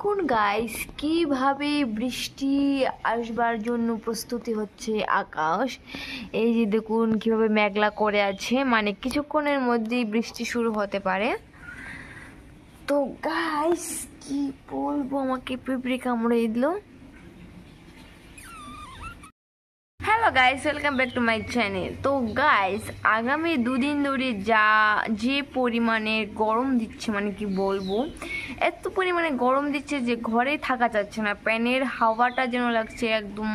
কোন গাইস কিভাবে বৃষ্টি আসবার জন্য প্রস্তুতি হচ্ছে আকাশ। এই যে দেখুন কিভাবে মেঘলা করে আছে, মানে কিছুক্ষণের মধ্যেই বৃষ্টি শুরু হতে পারে। তো গাইস কি বলবো, আমাকে পিঁপড়ে কামড়ে দিল। Hello guys, welcome back to my channel. তো গাইস আগামী দুদিন ধরে যে পরিমাণে গরম দিচ্ছে, মানে কি বলবো, এত পরিমাণে গরম দিচ্ছে যে ঘরে থাকা যাচ্ছে না। ফ্যানের হাওয়াটা যেন লাগছে একদম,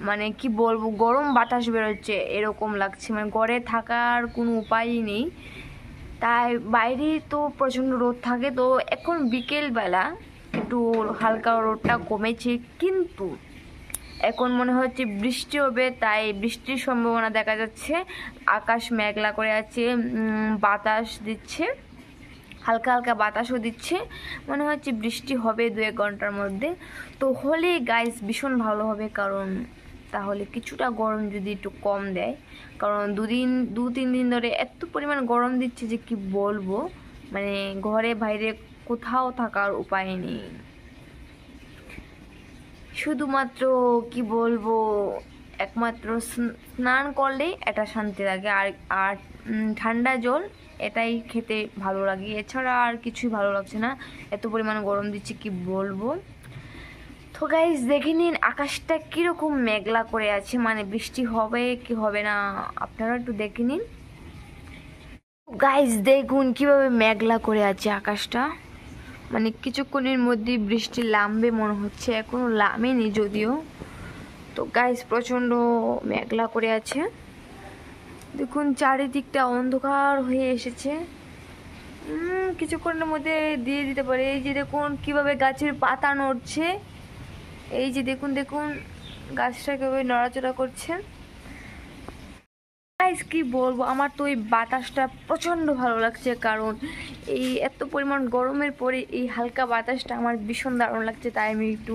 মানে কি বলবো, গরম বাতাস বেরোচ্ছে এরকম লাগছে, মানে ঘরে থাকার কোনো উপায়ই নেই। তাই বাইরে তো প্রচণ্ড রোদ থাকে, তো এখন বিকেলবেলা একটু হালকা রোদটা কমেছে, কিন্তু এখন মনে হচ্ছে বৃষ্টি হবে, তাই বৃষ্টির সম্ভাবনা দেখা যাচ্ছে। আকাশ মেঘলা করে আছে, বাতাস দিচ্ছে, হালকা হালকা বাতাসও দিচ্ছে, মনে হচ্ছে বৃষ্টি হবে 2-1 ঘন্টার মধ্যে। তো হলে গাইস ভীষণ ভালো হবে, কারণ তাহলে কিছুটা গরম যদি একটু কম দেয়, কারণ 2-3 দিন ধরে এত পরিমাণ গরম দিচ্ছে যে কি বলবো, মানে ঘরে বাইরে কোথাও থাকার উপায় নেই। শুধুমাত্র কি বলবো, একমাত্র স্নান করলে এটা শান্তি লাগে, আর আর ঠান্ডা জল এটাই খেতে ভালো লাগে, এছাড়া আর কিছুই ভালো লাগছে না, এত পরিমাণ গরম দিচ্ছে কি বলবো। তো গাইস দেখে নিন আকাশটা কীরকম মেঘলা করে আছে, মানে বৃষ্টি হবে কি হবে না আপনারা একটু দেখে নিন। গাইস দেখুন কিভাবে মেঘলা করে আছে আকাশটা, মানে কিছুক্ষণের মধ্যেই বৃষ্টি নামবে মনে হচ্ছে, এখনো নামেনি যদিও। তো গাইস প্রচণ্ড মেঘলা করে আছে, দেখুন চারিদিকটা অন্ধকার হয়ে এসেছে। কিছুক্ষণের মধ্যে দিয়ে দিতে পারে। এই যে দেখুন কিভাবে গাছের পাতা নড়ছে, এই যে দেখুন দেখুন গাছটা কিভাবে নড়াচড়া করছে। গাইস কি বলবো, আমার তো এই বাতাসটা প্রচণ্ড ভালো লাগছে, কারণ এই এত পরিমাণ গরমের পরে এই হালকা বাতাসটা আমার ভীষণ দারুণ লাগছে। তাই আমি একটু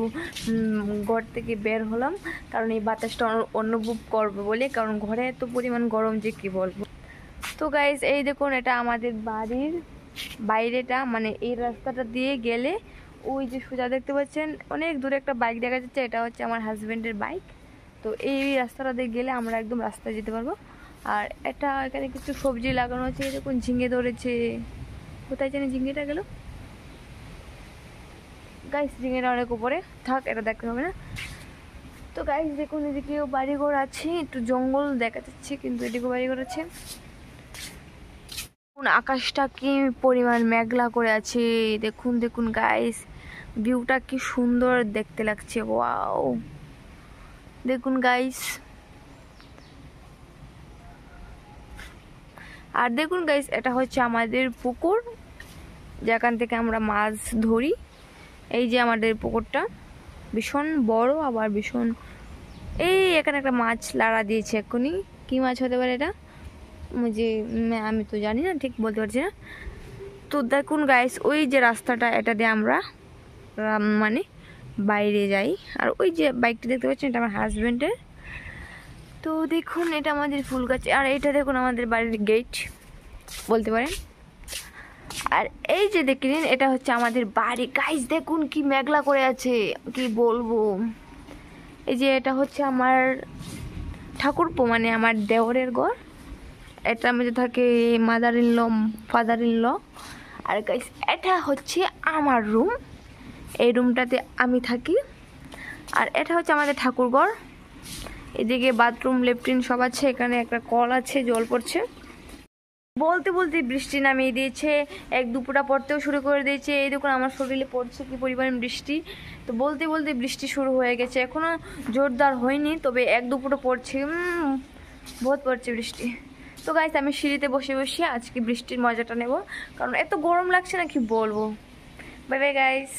ঘর থেকে বের হলাম, কারণ এই বাতাসটা অনুভব করবো বলে, কারণ ঘরে এত পরিমাণ গরম যে কি বলবো। তো গাইস এই দেখুন এটা আমাদের বাড়ির বাইরেটা, মানে এই রাস্তাটা দিয়ে গেলে ওই যে সোজা দেখতে পাচ্ছেন অনেক দূরে একটা বাইক দেখা যাচ্ছে, এটা হচ্ছে আমার হাজব্যান্ডের বাইক। তো এই রাস্তাটা দিয়ে গেলে আমরা একদম রাস্তায় যেতে পারবো। আর এটা এখানে কিছু সবজি লাগানো আছে, দেখুন ঝিঙে ধরেছে, কোথায় জানি ঝিঙেটা গেল। গাইস ঝিঙেটা অনেক উপরে, থাক এটা দেখতে হবে না। তো গাইস দেখুন এদিকেও বাড়িঘর আছে, একটু জঙ্গল দেখা যাচ্ছে, কিন্তু এদিকেও বাড়িঘর আছে। আকাশটা কি পরিমাণ মেঘলা করে আছে, দেখুন দেখুন গাইস, ভিউটা কি সুন্দর দেখতে লাগছে, ওয়াও দেখুন গাইস। আর দেখুন গাইস এটা হচ্ছে আমাদের পুকুর, যেখান থেকে আমরা মাছ ধরি। এই যে আমাদের পুকুরটা ভীষণ বড়, আবার ভীষণ, এই এখানে একটা মাছ লাড়া দিয়েছে এক্ষুনি, কি মাছ হতে পারে এটা, আমি তো জানি না, ঠিক বলতে পারছি না। তো দেখুন গাইস ওই যে রাস্তাটা, এটা দিয়ে আমরা মানে বাইরে যাই। আর ওই যে বাইকটা দেখতে পাচ্ছেন এটা আমার হাজব্যান্ডের। তো দেখুন এটা আমাদের ফুল গাছ, আর এটা দেখুন আমাদের বাড়ির গেট বলতে পারেন। আর এই যে দেখে নিন এটা হচ্ছে আমাদের বাড়ি। গাইস দেখুন কি মেঘলা করে আছে, কি বলবো। এই যে এটা হচ্ছে আমার ঠাকুরপো, মানে আমার দেওরের ঘর, এটার মধ্যে থাকে mother in law, father in law. আর গাইস এটা হচ্ছে আমার রুম, এই রুমটাতে আমি থাকি। আর এটা হচ্ছে আমাদের ঠাকুরঘর, এদিকে বাথরুম লেট্রিন সব আছে, এখানে একটা কল আছে, জল পড়ছে। বলতে বলতে বৃষ্টি নামিয়ে দিয়েছে, এক দুপুরা পড়তেও শুরু করে দিয়েছে। এই দেখুন আমার শরীরে পড়ছে কি পরিমাণ বৃষ্টি। তো বলতে বলতে বৃষ্টি শুরু হয়ে গেছে, এখনো জোরদার হয়নি, তবে এক দুপুরও পড়ছে, বহুত পড়ছে বৃষ্টি। তো গাইস আমি সিঁড়িতে বসে বসে আজকে বৃষ্টির মজাটা নেব, কারণ এত গরম লাগছে না কি বলবো। বাই বাই গাইস,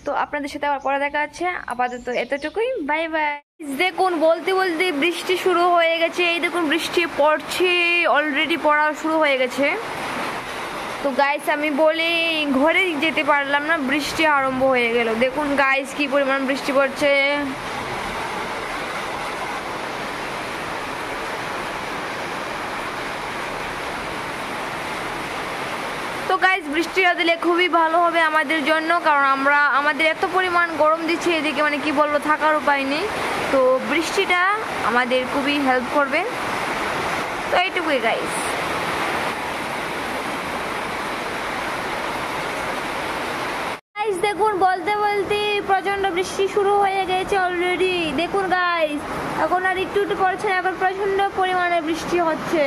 তো আপনাদের সাথে আবার পরে দেখা আছে, আপাতত এতটুকুই, বাই বাই। দেখুন বলতে বলতে বৃষ্টি শুরু হয়ে গেছে, এই দেখুন বৃষ্টি পড়ছে, অলরেডি পড়া শুরু হয়ে গেছে। তো গাইস আমি বলে ঘরে যেতে পারলাম না, বৃষ্টি আরম্ভ হয়ে গেল। দেখুন গাইস কি পরিমাণ বৃষ্টি পড়ছে। তো গাইস বৃষ্টিটা দিলে খুবই ভালো হবে আমাদের জন্য, কারণ আমাদের এত পরিমাণ গরম দিচ্ছে এদিকে, মানে কি বলবো, থাকার উপায় নেই। তো বৃষ্টিটা আমাদের খুবই হেল্প করবে। তো এইটুকুই গাইস। দেখুন, বলতে বলতে প্রচন্ড বৃষ্টি শুরু হয়ে গেছে অলরেডি। দেখুন গাইস, এখন আর একটু একটু পড়ছে না, এখন প্রচন্ড পরিমাণে বৃষ্টি হচ্ছে।